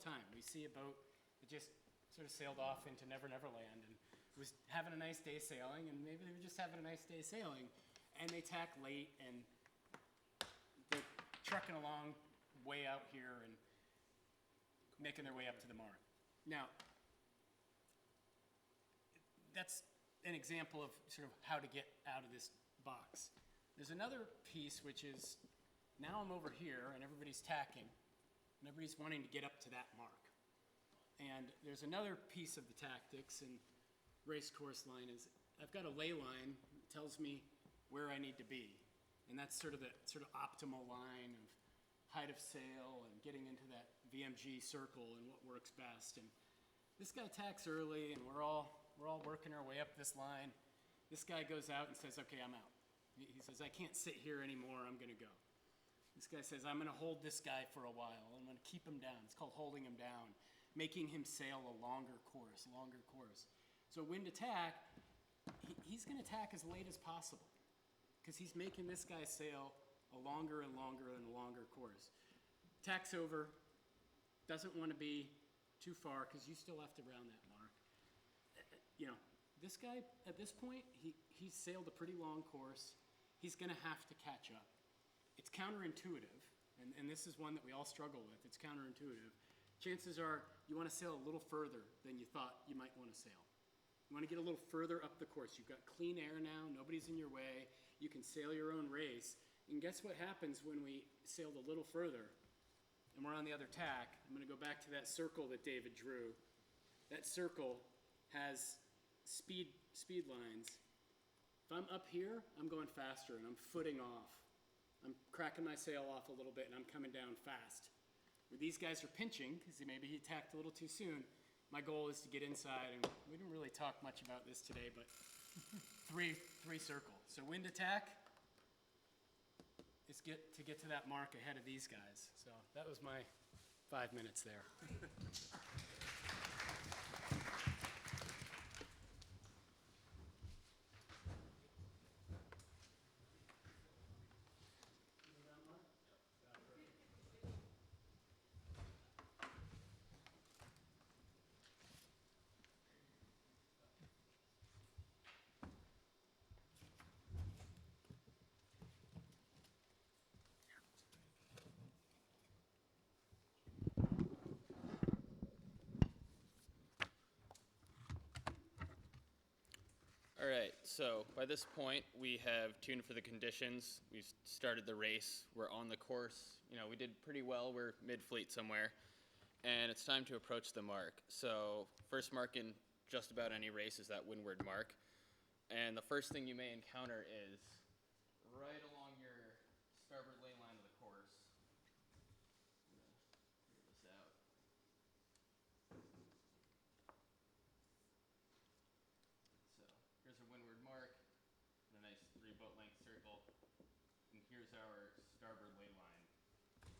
time. We see a boat that just sort of sailed off into Never Never Land and was having a nice day sailing, and maybe they were just having a nice day sailing, and they tack late, and they're trucking along way out here and making their way up to the mark. Now, that's an example of sort of how to get out of this box. There's another piece, which is now I'm over here and everybody's tacking and everybody's wanting to get up to that mark. And there's another piece of the tactics and race course line is I've got a ley line that tells me where I need to be. And that's sort of the optimal line of height of sail and getting into that VMG circle and what works best. And this guy tacks early and we're all working our way up this line. This guy goes out and says, okay, I'm out. He says, I can't sit here anymore, I'm gonna go. This guy says, I'm gonna hold this guy for a while. I'm gonna keep him down. It's called holding him down, making him sail a longer course. So wind attack, he's gonna tack as late as possible because he's making this guy sail a longer and longer and longer course. Tack's over, doesn't wanna be too far because you still have to round that mark. You know, this guy, at this point, he's sailed a pretty long course. He's gonna have to catch up. It's counterintuitive, and this is one that we all struggle with. It's counterintuitive. Chances are you wanna sail a little further than you thought you might wanna sail. You wanna get a little further up the course. You've got clean air now, nobody's in your way. You can sail your own race. And guess what happens when we sailed a little further and we're on the other tack? I'm gonna go back to that circle that David drew. That circle has speed lines. If I'm up here, I'm going faster and I'm footing off. I'm cracking my sail off a little bit and I'm coming down fast. Where these guys are pinching, because maybe he tacked a little too soon, my goal is to get inside, and we didn't really talk much about this today, but three circle. So wind attack is to get to that mark ahead of these guys. So that was my 5 minutes there. All right, so by this point, we have tuned for the conditions. We've started the race. We're on the course. You know, we did pretty well. We're mid-fleet somewhere. And it's time to approach the mark. So first mark in just about any race is that windward mark. And the first thing you may encounter is right along your starboard ley line of the course. I'm gonna figure this out. So here's our windward mark, and a nice 3-boat length circle. And here's our starboard ley line.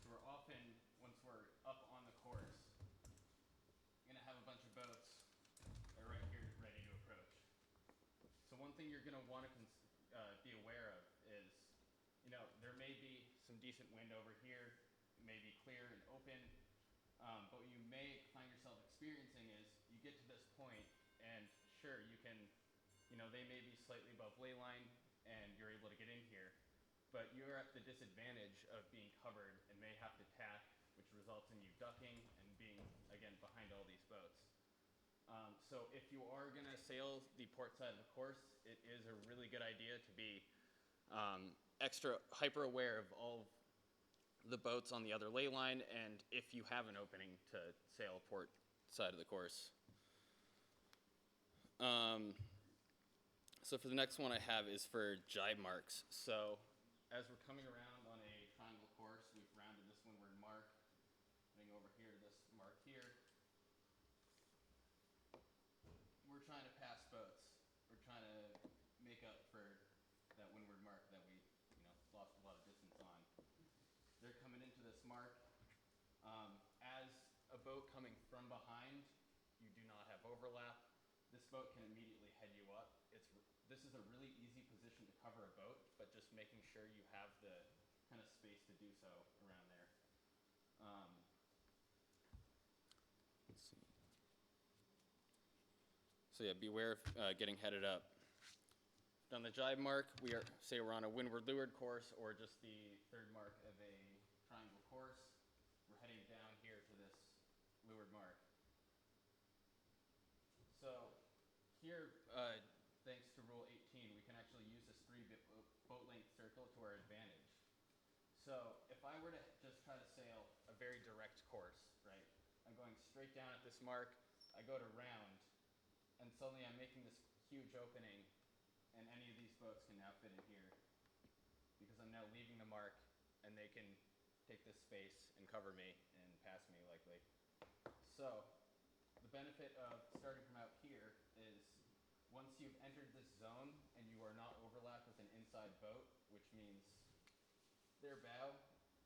So we're often, once we're up on the course, gonna have a bunch of boats that are right here ready to approach. So one thing you're gonna wanna be aware of is, you know, there may be some decent wind over here. It may be clear and open, but what you may find yourself experiencing is you get to this point and sure, you can, you know, they may be slightly above ley line and you're able to get in here, but you're at the disadvantage of being covered and may have to tack, which results in you ducking and being, again, behind all these boats. So if you are gonna sail the port side of the course, it is a really good idea to be extra hyper aware of all the boats on the other ley line, and if you have an opening to sail port side of the course. So for the next one I have is for jibe marks. So as we're coming around on a triangle course, we've rounded this windward mark, heading over here to this mark here. We're trying to pass boats. We're trying to make up for that windward mark that we, you know, lost a lot of distance on. They're coming into this mark. As a boat coming from behind, you do not have overlap. This boat can immediately head you up. This is a really easy position to cover a boat, but just making sure you have the kind of space to do so around there. So yeah, beware of getting headed up. On the jibe mark, say we're on a windward leeward course or just the third mark of a triangle course. We're heading down here to this leeward mark. So here, thanks to rule 18, we can actually use this 3-boat length circle to our advantage. So if I were to just try to sail a very direct course, right? I'm going straight down at this mark, I go to round, and suddenly I'm making this huge opening, and any of these boats can now fit in here because I'm now leaving the mark, and they can take this space and cover me and pass me likely. So the benefit of starting from out here is once you've entered this zone and you are not overlapped with an inside boat, which means their bow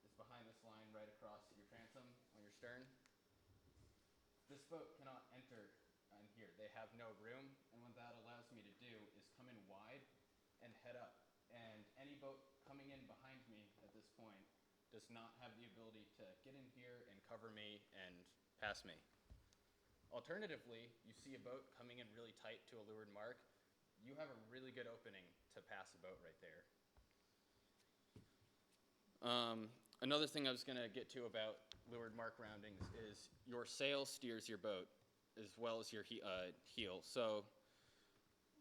is behind this line right across your transom on your stern, this boat cannot enter on here. They have no room, and what that allows me to do is come in wide and head up. And any boat coming in behind me at this point does not have the ability to get in here and cover me and pass me. Alternatively, you see a boat coming in really tight to a leeward mark, you have a really good opening to pass a boat right there. Another thing I was going to get to about leeward mark roundings is your sail steers your boat as well as your heel. So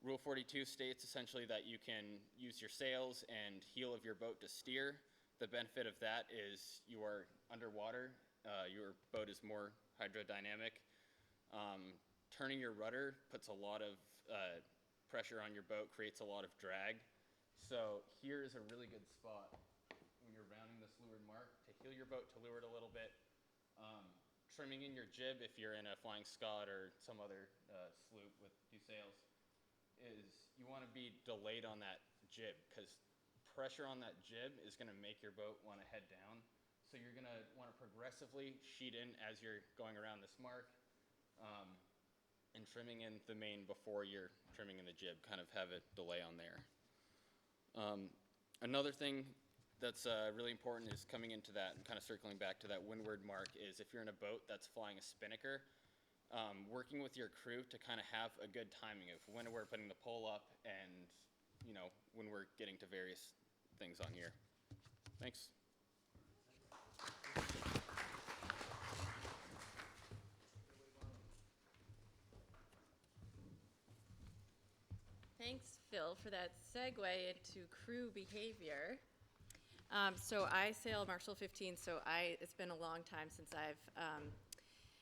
Rule 42 states essentially that you can use your sails and heel of your boat to steer. The benefit of that is you are underwater. Your boat is more hydrodynamic. Turning your rudder puts a lot of pressure on your boat, creates a lot of drag. So here is a really good spot when you're rounding this leeward mark to heel your boat to leeward a little bit. Trimming in your jib if you're in a Flying Scot or some other sloop with 2 sails is you want to be delayed on that jib because pressure on that jib is going to make your boat want to head down. So you're going to want to progressively sheet in as you're going around this mark and trimming in the main before you're trimming in the jib, kind of have a delay on there. Another thing that's really important is coming into that and kind of circling back to that windward mark is if you're in a boat that's flying a spinnaker, working with your crew to kind of have a good timing of when we're putting the pole up and, you know, when we're getting to various things on here. Thanks. Thanks, Phil, for that segue into crew behavior. So I sail Marshall 15, so it's been a long time since I've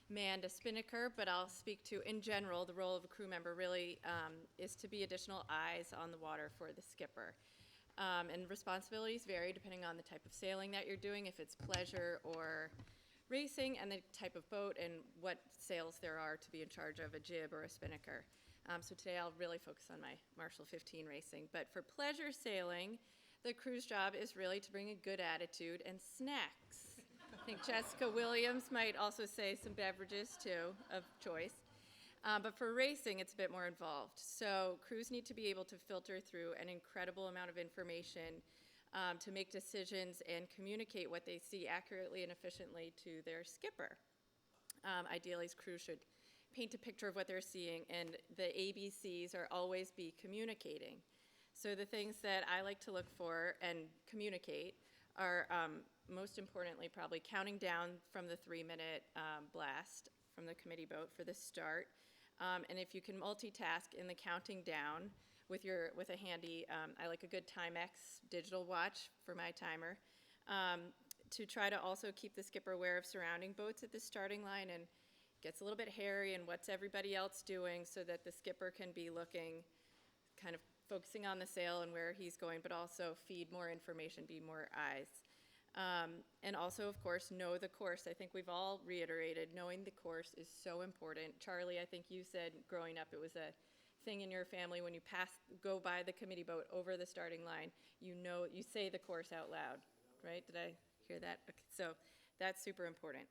manned a spinnaker, but I'll speak to, in general, the role of a crew member really is to be additional eyes on the water for the skipper. And responsibilities vary depending on the type of sailing that you're doing, if it's pleasure or racing, and the type of boat and what sails there are to be in charge of a jib or a spinnaker. So today I'll really focus on my Marshall 15 racing. But for pleasure sailing, the crew's job is really to bring a good attitude and snacks. I think Jessica Williams might also say some beverages too of choice. But for racing, it's a bit more involved. So crews need to be able to filter through an incredible amount of information to make decisions and communicate what they see accurately and efficiently to their skipper. Ideally, crews should paint a picture of what they're seeing, and the ABCs are always be communicating. So the things that I like to look for and communicate are, most importantly, probably counting down from the 3-minute blast from the committee boat for the start. And if you can multitask in the counting down with a handy, I like a good Timex digital watch for my timer, to try to also keep the skipper aware of surrounding boats at the starting line, and gets a little bit hairy and what's everybody else doing so that the skipper can be looking, kind of focusing on the sail and where he's going, but also feed more information, be more eyes. And also, of course, know the course. I think we've all reiterated, knowing the course is so important. Charlie, I think you said growing up it was a thing in your family when you go by the committee boat over the starting line, you say the course out loud, right? Did I hear that? Okay, so that's super important.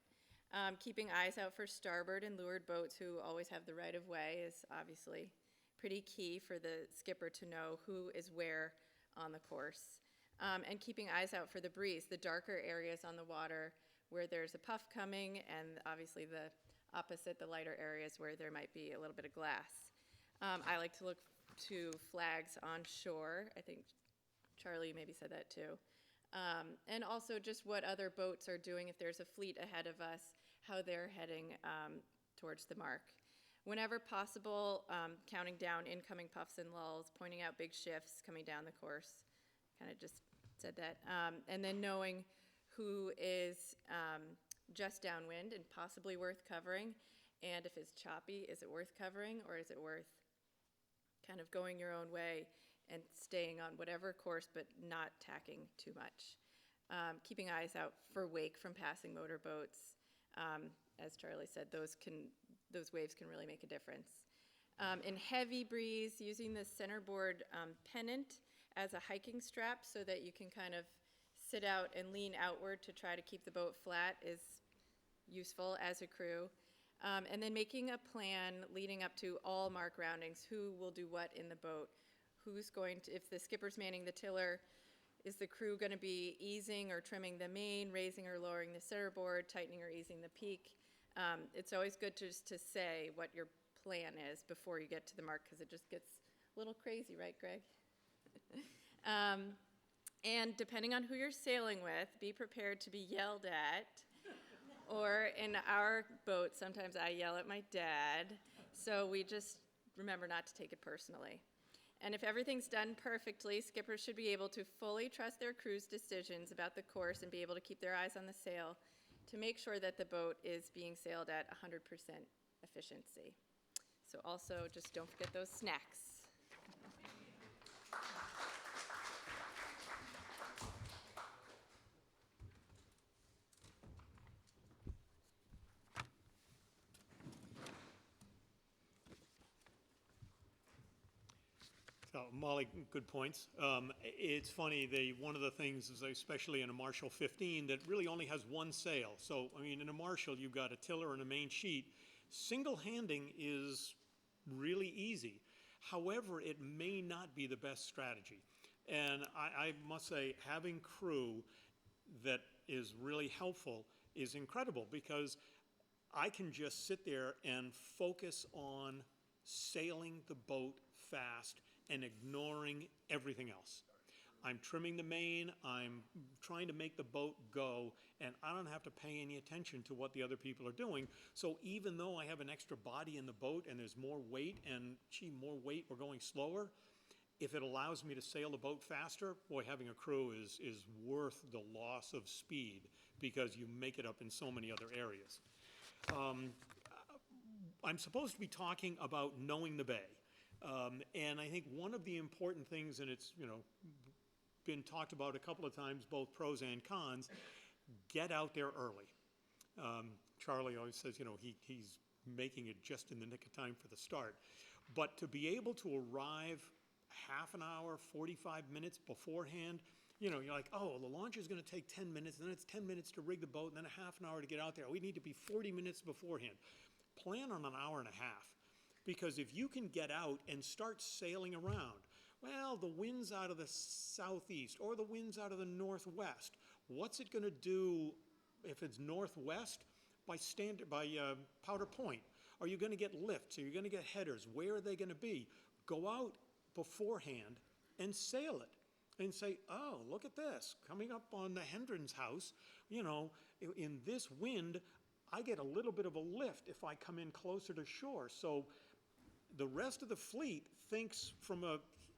Keeping eyes out for starboard and leeward boats who always have the right of way is obviously pretty key for the skipper to know who is where on the course. And keeping eyes out for the breeze, the darker areas on the water where there's a puff coming, and obviously the opposite, the lighter areas where there might be a little bit of glass. I like to look to flags on shore. I think Charlie maybe said that too. And also just what other boats are doing, if there's a fleet ahead of us, how they're heading towards the mark. Whenever possible, counting down incoming puffs and lulls, pointing out big shifts coming down the course. Kind of just said that. And then knowing who is just downwind and possibly worth covering. And if it's choppy, is it worth covering, or is it worth kind of going your own way and staying on whatever course but not tacking too much. Keeping eyes out for wake from passing motorboats. As Charlie said, those waves can really make a difference. In heavy breeze, using the centerboard pennant as a hiking strap so that you can kind of sit out and lean outward to try to keep the boat flat is useful as a crew. And then making a plan leading up to all mark roundings, who will do what in the boat, who's going to, if the skipper's manning the tiller, is the crew going to be easing or trimming the main, raising or lowering the centerboard, tightening or easing the peak? It's always good just to say what your plan is before you get to the mark, because it just gets a little crazy, right, Greg? And depending on who you're sailing with, be prepared to be yelled at. Or in our boat, sometimes I yell at my dad. So we just remember not to take it personally. And if everything's done perfectly, skippers should be able to fully trust their crew's decisions about the course and be able to keep their eyes on the sail to make sure that the boat is being sailed at 100% efficiency. So also, just don't forget those snacks. So, Molly, good points. It's funny, one of the things is, especially in a Marshall 15, that really only has one sail. So, I mean, in a Marshall, you've got a tiller and a main sheet. Single-handing is really easy. However, it may not be the best strategy. And I must say, having crew that is really helpful is incredible, because I can just sit there and focus on sailing the boat fast and ignoring everything else. I'm trimming the main, I'm trying to make the boat go, and I don't have to pay any attention to what the other people are doing. So even though I have an extra body in the boat and there's more weight, and more weight, we're going slower, if it allows me to sail the boat faster, boy, having a crew is worth the loss of speed, because you make it up in so many other areas. I'm supposed to be talking about knowing the bay. And I think one of the important things, and it's been talked about a couple of times, both pros and cons, get out there early. Charlie always says, he's making it just in the nick of time for the start. But to be able to arrive half an hour, 45 minutes beforehand, you're like, oh, the launch is going to take 10 minutes, and then it's 10 minutes to rig the boat, and then a half an hour to get out there. We need to be 40 minutes beforehand. Plan on an hour and a half. Because if you can get out and start sailing around, well, the wind's out of the southeast or the wind's out of the northwest. What's it going to do if it's northwest by Powder Point? Are you going to get lifts? Are you going to get headers? Where are they going to be? Go out beforehand and sail it and say, oh, look at this. Coming up on the Hendren's house, in this wind, I get a little bit of a lift if I come in closer to shore. So the rest of the fleet thinks from a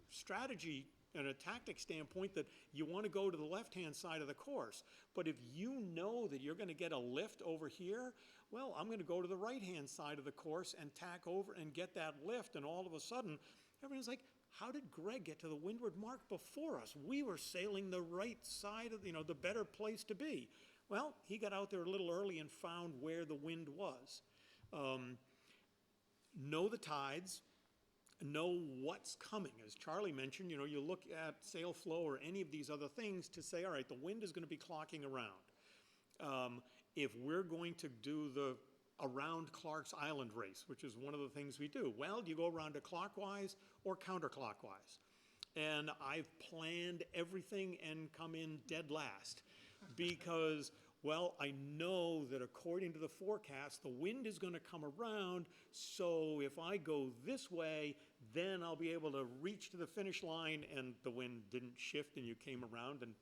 strategy and a tactic standpoint that you want to go to the left-hand side of the course. But if you know that you're going to get a lift over here, well, I'm going to go to the right-hand side of the course and tack over and get that lift. And all of a sudden, everyone's like, how did Greg get to the windward mark before us? We were sailing the right side of, the better place to be. Well, he got out there a little early and found where the wind was. Know the tides, know what's coming. As Charlie mentioned, you look at sail flow or any of these other things to say, all right, the wind is going to be clocking around. If we're going to do the around Clark's Island race, which is one of the things we do, well, do you go around it clockwise or counterclockwise? And I've planned everything and come in dead last, because well, I know that according to the forecast, the wind is gonna come around, so if I go this way, then I'll be able to reach to the finish line, and the wind didn't shift and you came around, and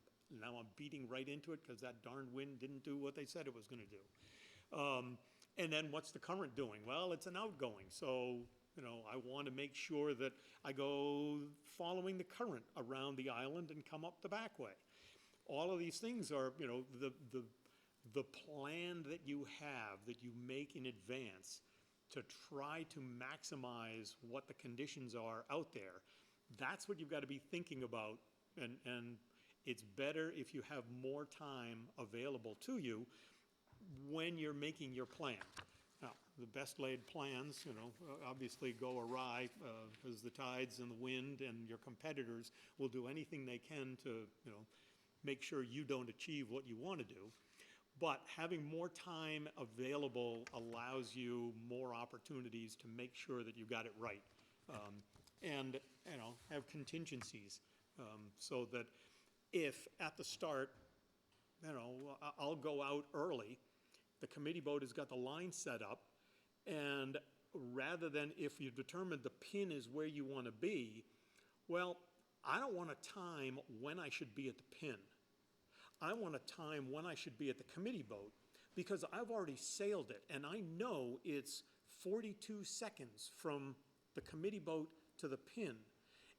now I'm beating right into it because that darn wind didn't do what they said it was gonna do. And then what's the current doing? Well, it's an outgoing, so, I want to make sure that I go following the current around the island and come up the back way. All of these things are, the plan that you have, that you make in advance to try to maximize what the conditions are out there. That's what you've got to be thinking about, and it's better if you have more time available to you when you're making your plan. Now, the best laid plans, obviously go awry because the tides and the wind and your competitors will do anything they can to, make sure you don't achieve what you want to do. But having more time available allows you more opportunities to make sure that you got it right. And, have contingencies so that if at the start, I'll go out early, the committee boat has got the line set up, and rather than if you determine the pin is where you want to be, well, I don't want a time when I should be at the pin. I want a time when I should be at the committee boat because I've already sailed it and I know it's 42 seconds from the committee boat to the pin.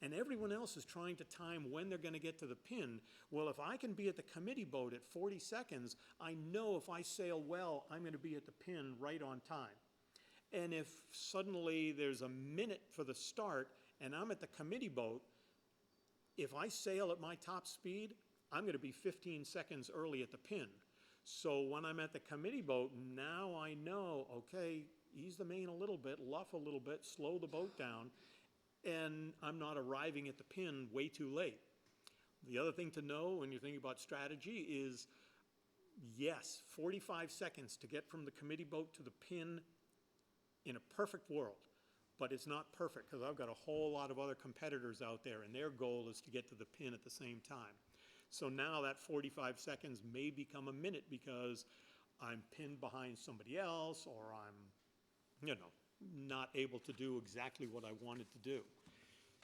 And everyone else is trying to time when they're going to get to the pin. Well, if I can be at the committee boat at 40 seconds, I know if I sail well, I'm going to be at the pin right on time. And if suddenly there's a minute for the start and I'm at the committee boat, if I sail at my top speed, I'm going to be 15 seconds early at the pin. So when I'm at the committee boat, now I know, okay, ease the main a little bit, luff a little bit, slow the boat down, and I'm not arriving at the pin way too late. The other thing to know when you're thinking about strategy is, yes, 45 seconds to get from the committee boat to the pin in a perfect world, but it's not perfect because I've got a whole lot of other competitors out there and their goal is to get to the pin at the same time. So now that 45 seconds may become a minute because I'm pinned behind somebody else or I'm, not able to do exactly what I wanted to do.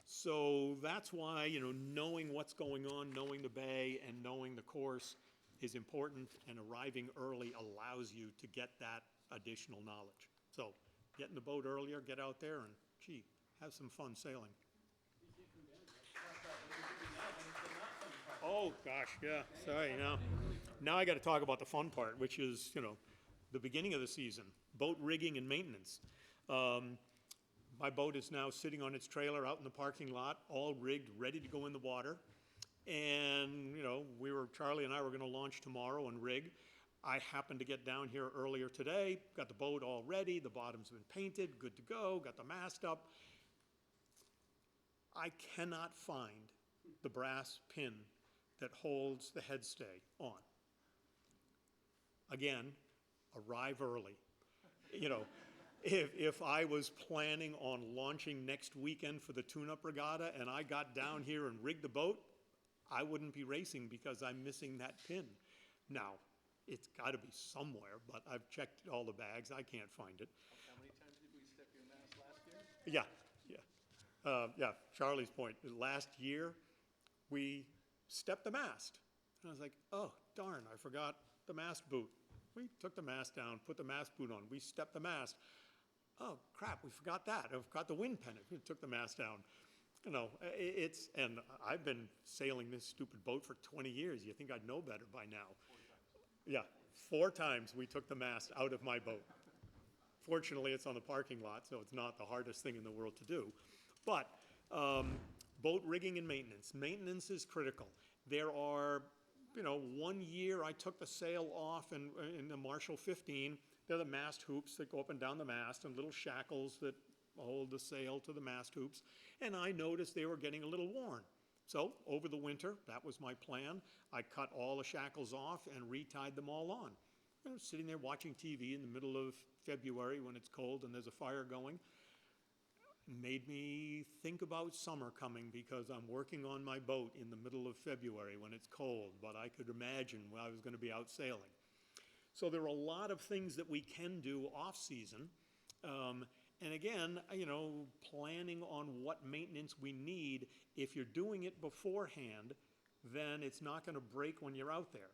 So that's why, knowing what's going on, knowing the bay and knowing the course is important, and arriving early allows you to get that additional knowledge. So get in the boat earlier, get out there and, have some fun sailing. Oh, gosh, yeah, sorry, now I got to talk about the fun part, which is, the beginning of the season, boat rigging and maintenance. My boat is now sitting on its trailer out in the parking lot, all rigged, ready to go in the water. And, Charlie and I were going to launch tomorrow and rig. I happened to get down here earlier today, got the boat all ready, the bottom's been painted, good to go, got the mast up. I cannot find the brass pin that holds the headstay on. Again, arrive early. If I was planning on launching next weekend for the tune-up regatta and I got down here and rigged the boat, I wouldn't be racing because I'm missing that pin. Now, it's got to be somewhere, but I've checked all the bags. I can't find it. How many times did we step your mast last year? Yeah, Charlie's point. Last year, we stepped the mast. And I was like, oh, darn, I forgot the mast boot. We took the mast down, put the mast boot on. We stepped the mast. Oh, crap, we forgot that. I forgot the wind pennant. We took the mast down. And I've been sailing this stupid boat for 20 years. You think I'd know better by now. 4 times. Yeah, 4 times we took the mast out of my boat. Fortunately, it's on the parking lot, so it's not the hardest thing in the world to do. But boat rigging and maintenance. Maintenance is critical. There are, 1 year I took the sail off in the Marshall 15. They're the mast hoops that go up and down the mast and little shackles that hold the sail to the mast hoops. And I noticed they were getting a little worn. So over the winter, that was my plan. I cut all the shackles off and retied them all on. Sitting there watching TV in the middle of February when it's cold and there's a fire going. Made me think about summer coming because I'm working on my boat in the middle of February when it's cold, but I could imagine when I was going to be out sailing. So there are a lot of things that we can do off-season. And again, planning on what maintenance we need. If you're doing it beforehand, then it's not going to break when you're out there.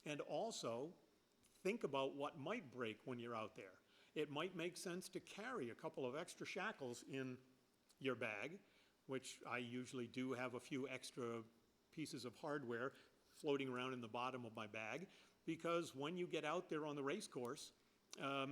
And also, think about what might break when you're out there. It might make sense to carry a couple of extra shackles in your bag, which I usually do have a few extra pieces of hardware floating around in the bottom of my bag, because when you get out there on the race course,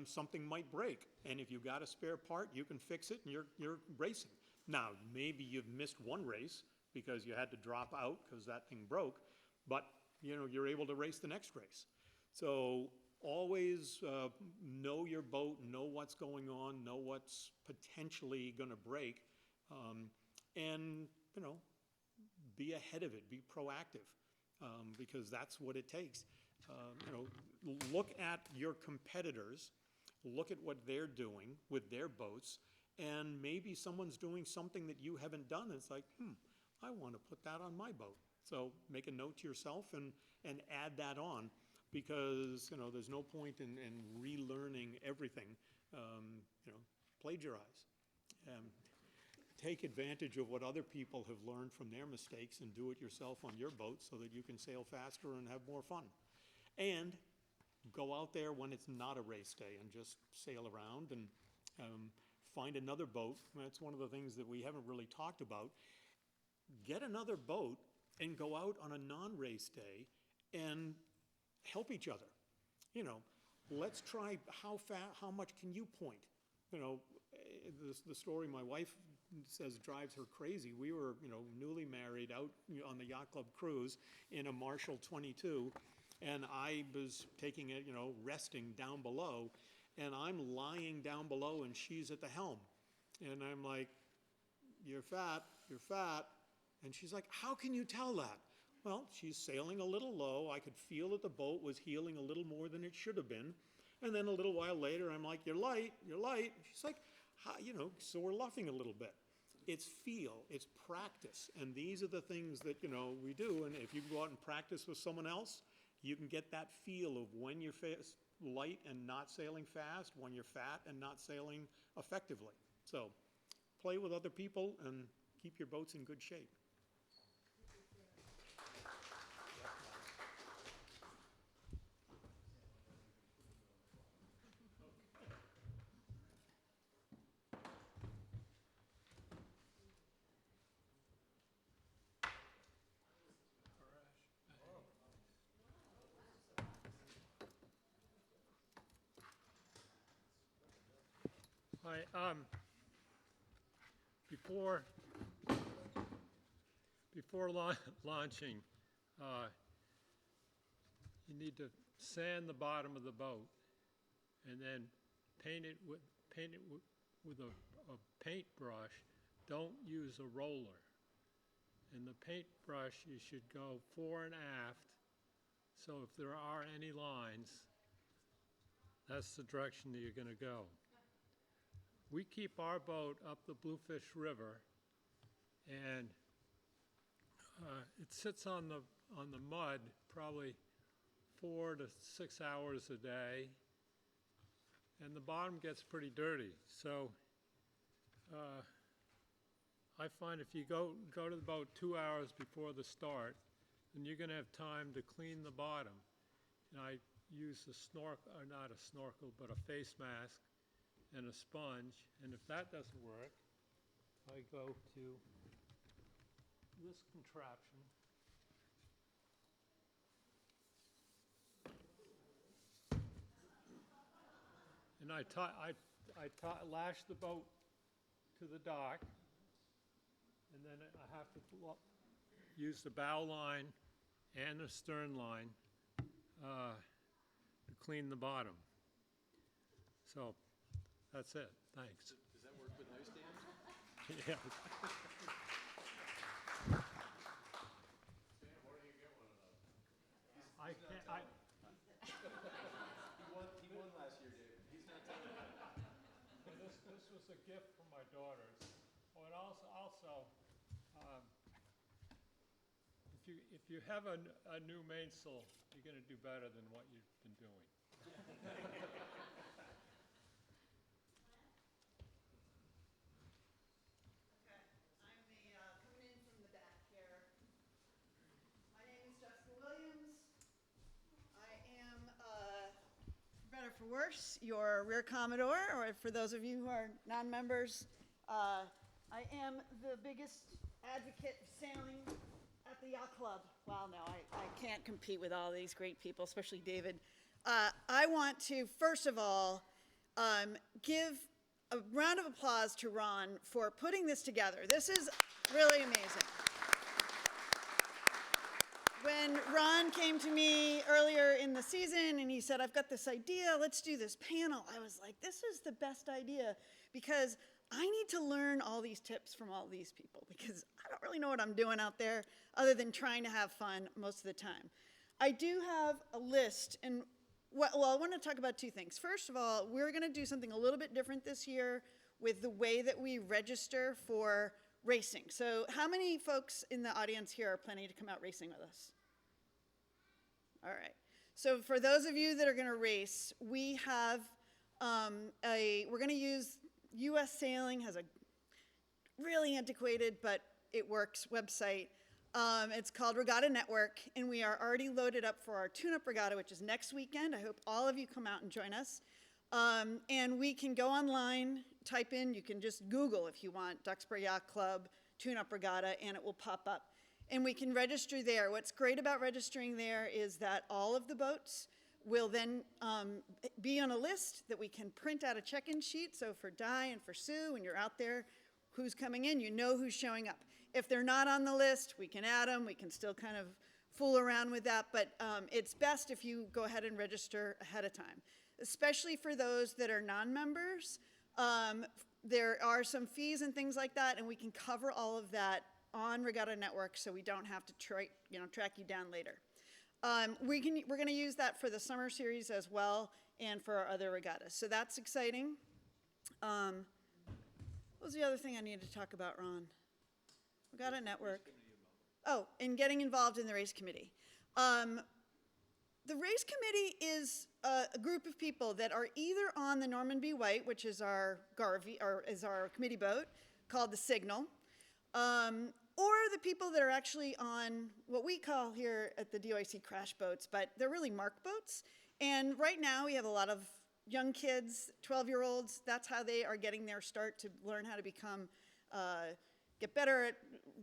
something might break. And if you've got a spare part, you can fix it and you're racing. Now, maybe you've missed one race because you had to drop out because that thing broke, but you're able to race the next race. So always know your boat, know what's going on, know what's potentially going to break, and be ahead of it, be proactive, because that's what it takes. Look at your competitors, look at what they're doing with their boats, and maybe someone's doing something that you haven't done. It's like, I want to put that on my boat. So make a note to yourself and add that on, because there's no point in relearning everything. Plagiarize. Take advantage of what other people have learned from their mistakes and do it yourself on your boat so that you can sail faster and have more fun. And go out there when it's not a race day and just sail around and find another boat. That's one of the things that we haven't really talked about. Get another boat and go out on a non-race day and help each other. Let's try how much can you point? The story my wife says drives her crazy. We were, newly married out on the yacht club cruise in a Marshall 22, and I was taking it, resting down below, and I'm lying down below and she's at the helm. And I'm like, you're fat. And she's like, how can you tell that? Well, she's sailing a little low. I could feel that the boat was heeling a little more than it should have been. And then a little while later, I'm like, you're light. She's like, so we're luffing a little bit. It's feel, it's practice. And these are the things that, we do. And if you go out and practice with someone else, you can get that feel of when you're light and not sailing fast, when you're fat and not sailing effectively. So play with other people and keep your boats in good shape. Hi, before launching, you need to sand the bottom of the boat and then paint it with a paintbrush. Don't use a roller. And the paintbrush, you should go fore and aft, so if there are any lines, that's the direction that you're going to go. We keep our boat up the Bluefish River, and it sits on the mud probably 4 to 6 hours a day, and the bottom gets pretty dirty. So I find if you go to the boat 2 hours before the start, then you're going to have time to clean the bottom. And I use not a snorkel, but a face mask and a sponge. And if that doesn't work, I go to this contraption. And I lash the boat to the dock, and then I have to use the bow line and the stern line to clean the bottom. So that's it. Thanks. Does that work with nose stands? Yeah. Stan, why don't you get one of those? I can't. He won last year, David. He's not telling you. This was a gift from my daughters. Oh, and also, if you have a new mainsail, you're going to do better than what you've been doing. Okay, I'm coming in from the back here. My name is Jessica Williams. I am, for better or for worse, your rear Commodore, or for those of you who are non-members, I am the biggest advocate of sailing at the yacht club. Well, no, I can't compete with all these great people, especially David. I want to, first of all, give a round of applause to Ron for putting this together. This is really amazing. When Ron came to me earlier in the season and he said, I've got this idea, let's do this panel, I was like, this is the best idea, because I need to learn all these tips from all these people, because I don't really know what I'm doing out there other than trying to have fun most of the time. I do have a list, and well, I want to talk about two things. First of all, we're going to do something a little bit different this year with the way that we register for racing. So how many folks in the audience here are planning to come out racing with us? All right. So for those of you that are going to race, we have we're going to use U.S. Sailing has a really antiquated, but it works, website. It's called Regatta Network, and we are already loaded up for our tune-up regatta, which is next weekend. I hope all of you come out and join us. And we can go online, type in, you can just Google if you want, Duxbury Yacht Club, tune-up regatta, and it will pop up. And we can register there. What's great about registering there is that all of the boats will then be on a list that we can print out a check-in sheet. So for Di and for Sue, when you're out there, who's coming in, you know who's showing up. If they're not on the list, we can add them. We can still kind of fool around with that. But it's best if you go ahead and register ahead of time, especially for those that are non-members. There are some fees and things like that, and we can cover all of that on Regatta Network, so we don't have to track you down later. We're going to use that for the summer series as well, and for our other regattas. So that's exciting. What was the other thing I needed to talk about, Ron? Regatta Network. Oh, and getting involved in the race committee. The race committee is a group of people that are either on the Norman B. White, which is our Garvey, or is our committee boat, called the Signal, or the people that are actually on what we call here at the DOIC crash boats, but they're really mark boats. And right now we have a lot of young kids, 12-year-olds, that's how they are getting their start to learn how to become, get better at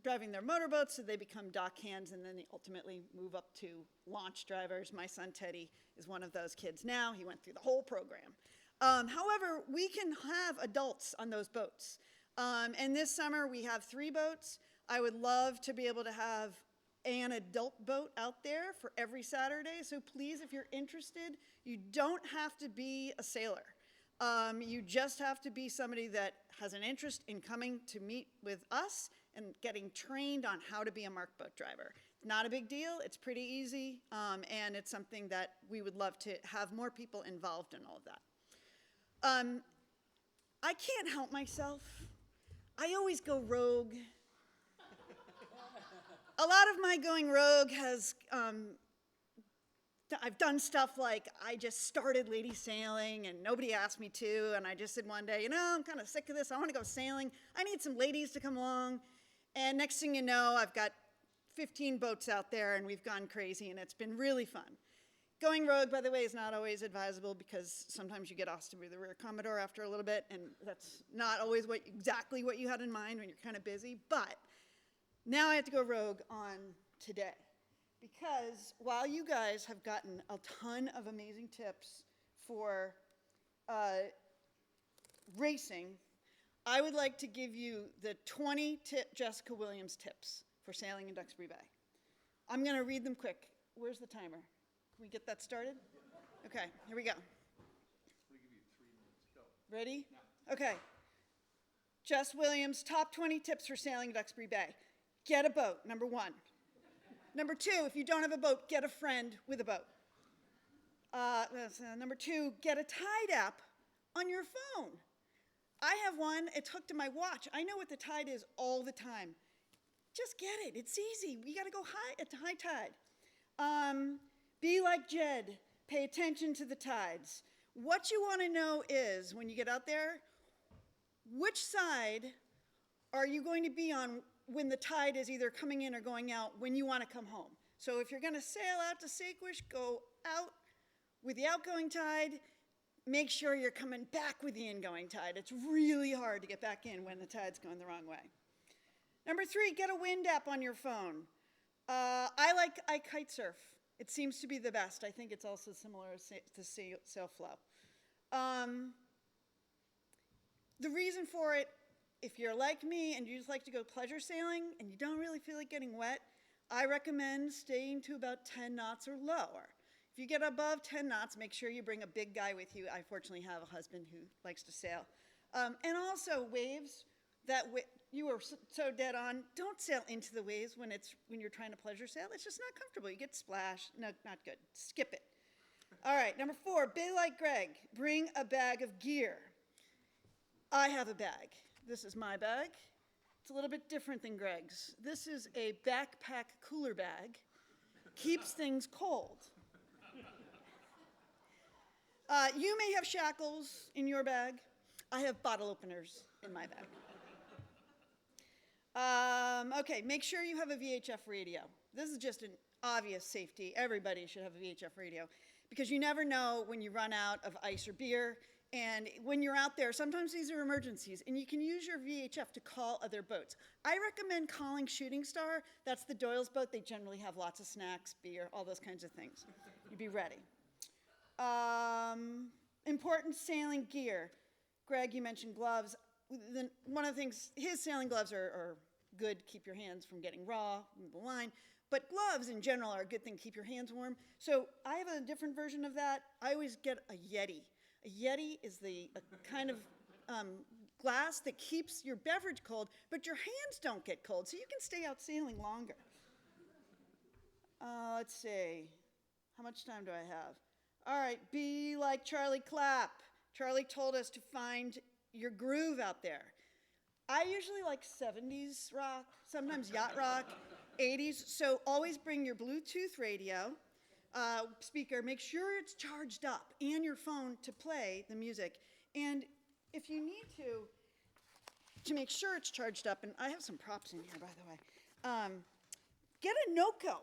driving their motorboats, so they become dock hands, and then they ultimately move up to launch drivers. My son Teddy is one of those kids now. He went through the whole program. However, we can have adults on those boats. And this summer we have 3 boats. I would love to be able to have an adult boat out there for every Saturday. So please, if you're interested, you don't have to be a sailor. You just have to be somebody that has an interest in coming to meet with us and getting trained on how to be a mark boat driver. It's not a big deal. It's pretty easy. And it's something that we would love to have more people involved in all of that. I can't help myself. I always go rogue. A lot of my going rogue has, I've done stuff like I just started lady sailing and nobody asked me to, and I just said one day, I'm kind of sick of this, I want to go sailing, I need some ladies to come along, and next thing you know, I've got 15 boats out there and we've gone crazy and it's been really fun. Going rogue, by the way, is not always advisable because sometimes you get asked to be the rear Commodore after a little bit, and that's not always exactly what you had in mind when you're kind of busy, but now I have to go rogue on today. Because while you guys have gotten a ton of amazing tips for racing, I would like to give you the 20 Jessica Williams tips for sailing in Duxbury Bay. I'm going to read them quick. Where's the timer? Can we get that started? Okay, here we go. We give you 3 minutes. Go. Ready? Okay. Jess Williams, top 20 tips for sailing in Duxbury Bay. Get a boat, number 1. Number 2, if you don't have a boat, get a friend with a boat. Number 2, get a Tide app on your phone. I have one, it's hooked to my watch. I know what the tide is all the time. Just get it, it's easy. You gotta go high at high tide. Be like Jed. Pay attention to the tides. What you want to know is, when you get out there, which side are you going to be on when the tide is either coming in or going out when you want to come home? So if you're going to sail out to Saquesh, go out with the outgoing tide. Make sure you're coming back with the ingoing tide. It's really hard to get back in when the tide's going the wrong way. Number 3, get a wind app on your phone. I kite surf. It seems to be the best. I think it's also similar to Sailflow. The reason for it, if you're like me and you just like to go pleasure sailing and you don't really feel like getting wet, I recommend staying to about 10 knots or lower. If you get above 10 knots, make sure you bring a big guy with you. I fortunately have a husband who likes to sail. And also waves, you were so dead on. Don't sail into the waves when you're trying to pleasure sail. It's just not comfortable. You get splashed. No, not good. Skip it. All right, number 4, be like Greg. Bring a bag of gear. I have a bag. This is my bag. It's a little bit different than Greg's. This is a backpack cooler bag. Keeps things cold. You may have shackles in your bag. I have bottle openers in my bag. Okay, make sure you have a VHF radio. This is just an obvious safety. Everybody should have a VHF radio because you never know when you run out of ice or beer. And when you're out there, sometimes these are emergencies, and you can use your VHF to call other boats. I recommend calling Shooting Star. That's the Doyle's boat. They generally have lots of snacks, beer, all those kinds of things. You'd be ready. Important sailing gear. Greg, you mentioned gloves. One of the things, his sailing gloves are good, keep your hands from getting raw from the line. But gloves in general are a good thing, keep your hands warm. So I have a different version of that. I always get a Yeti. A Yeti is a kind of glass that keeps your beverage cold, but your hands don't get cold, so you can stay out sailing longer. Let's see. How much time do I have? All right, be like Charlie Clapp. Charlie told us to find your groove out there. I usually like 70s rock, sometimes yacht rock, 80s, so always bring your Bluetooth radio. Speaker, make sure it's charged up, and your phone to play the music. And if you need to make sure it's charged up, and I have some props in here, by the way, get a Noco.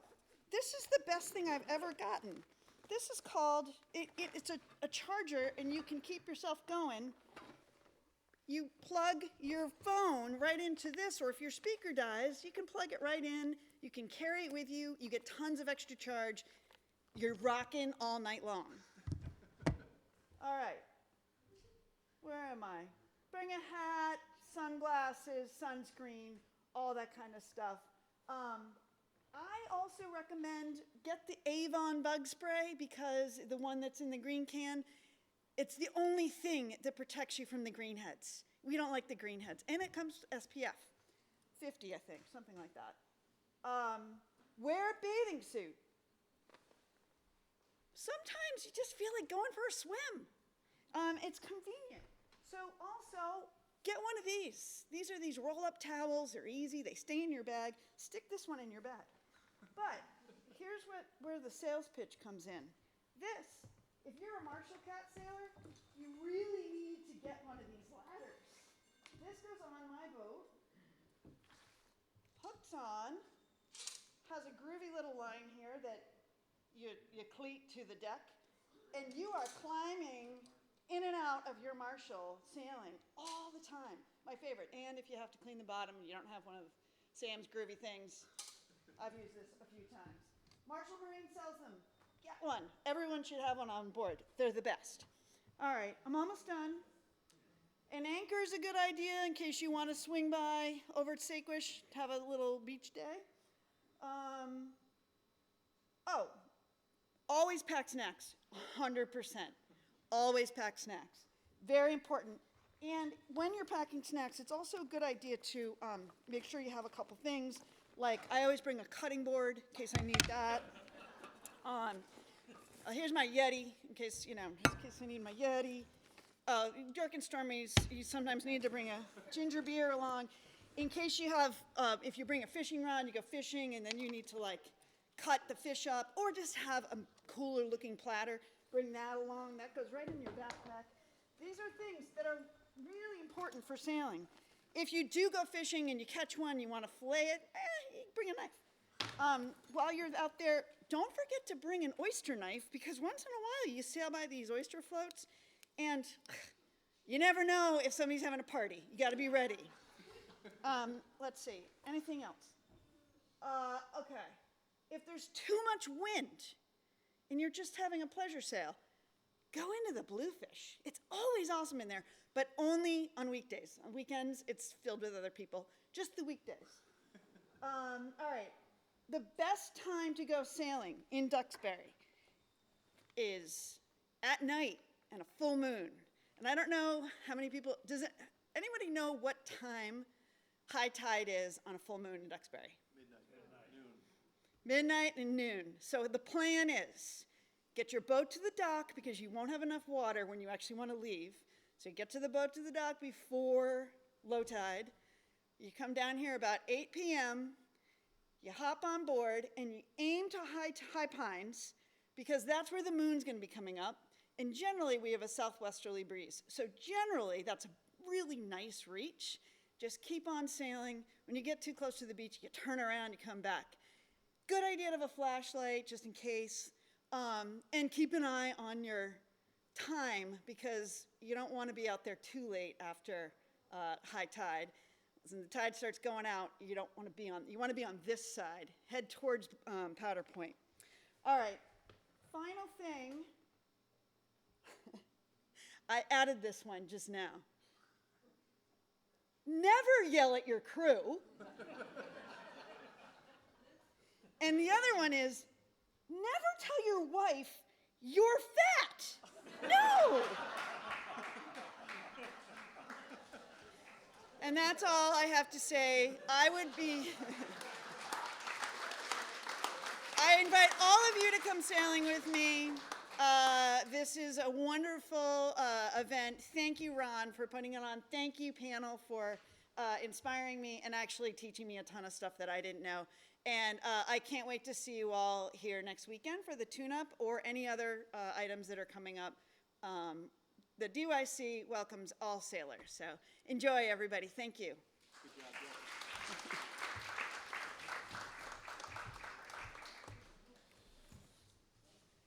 This is the best thing I've ever gotten. This is called, it's a charger, and you can keep yourself going. You plug your phone right into this, or if your speaker dies, you can plug it right in. You can carry it with you. You get tons of extra charge. You're rocking all night long. All right. Where am I? Bring a hat, sunglasses, sunscreen, all that kind of stuff. I also recommend get the Avon bug spray because the one that's in the green can, it's the only thing that protects you from the greenheads. We don't like the greenheads. And it comes SPF 50, I think, something like that. Wear a bathing suit. Sometimes you just feel like going for a swim. It's convenient. So also, get one of these. These are these roll-up towels. They're easy. They stay in your bag. Stick this one in your bag. But here's where the sales pitch comes in. This, if you're a Marshall Cat sailor, you really need to get one of these ladders. This goes on my boat, hooks on, has a groovy little line here that you cleat to the deck, and you are climbing in and out of your Marshall sailing all the time. My favorite. And if you have to clean the bottom and you don't have one of Sam's groovy things, I've used this a few times. Marshall Marine sells them. Get one. Everyone should have one on board. They're the best. All right, I'm almost done. An anchor is a good idea in case you want to swing by over at Saquesh, have a little beach day. Always pack snacks, 100%. Always pack snacks. Very important. And when you're packing snacks, it's also a good idea to make sure you have a couple things. Like, I always bring a cutting board in case I need that. Here's my Yeti, in case I need my Yeti. Dark and stormy, you sometimes need to bring a ginger beer along. In case you have, if you bring a fishing rod, you go fishing, and then you need to, cut the fish up, or just have a cooler looking platter. bring that along. That goes right in your backpack. These are things that are really important for sailing. If you do go fishing and you catch one, you want to fillet it, you bring a knife. While you're out there, don't forget to bring an oyster knife, because once in a while you sail by these oyster floats and you never know if somebody's having a party. You got to be ready. Let's see, anything else? Okay, if there's too much wind and you're just having a pleasure sail, go into the Bluefish. It's always awesome in there, but only on weekdays. On weekends, it's filled with other people. Just the weekdays. All right. The best time to go sailing in Duxbury is at night and a full moon. And I don't know how many people, anybody know what time high tide is on a full moon in Duxbury? Midnight and noon. So the plan is, get your boat to the dock because you won't have enough water when you actually want to leave. So you get to the boat to the dock before low tide. You come down here about 8 p.m., you hop on board, and you aim to high pines because that's where the moon's going to be coming up. And generally, we have a southwesterly breeze. So generally, that's a really nice reach. Just keep on sailing. When you get too close to the beach, you turn around, you come back. Good idea to have a flashlight just in case. And keep an eye on your time because you don't want to be out there too late after high tide. When the tide starts going out, you don't want to be on, you want to be on this side. Head towards Powder Point. All right, final thing. I added this one just now. Never yell at your crew. And the other one is, never tell your wife you're fat. No. And that's all I have to say. I invite all of you to come sailing with me. This is a wonderful event. Thank you, Ron, for putting it on. Thank you, panel, for inspiring me and actually teaching me a ton of stuff that I didn't know. And I can't wait to see you all here next weekend for the tune-up or any other items that are coming up. The DYC welcomes all sailors, so enjoy, everybody. Thank you. Good job, Bill.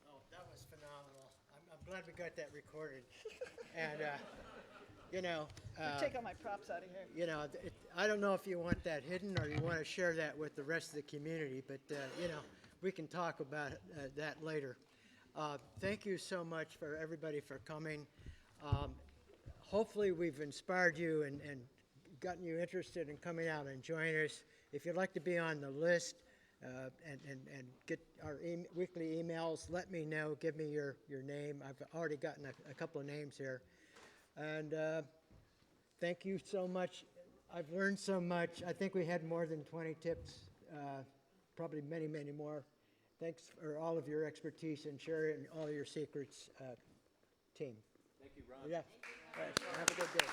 Oh, that was phenomenal. I'm glad we got that recorded. And, you know, Take all my props out of here. you know, I don't know if you want that hidden or you want to share that with the rest of the community, but, you know, we can talk about that later. Thank you so much for everybody for coming. Hopefully we've inspired you and gotten you interested in coming out and joining us. If you'd like to be on the list and get our weekly emails, let me know. Give me your name. I've already gotten a couple of names here. And thank you so much. I've learned so much. I think we had more than 20 tips, probably many, many more. Thanks for all of your expertise and sharing all your secrets, team. Thank you, Ron. Yeah. All right. Have a good day.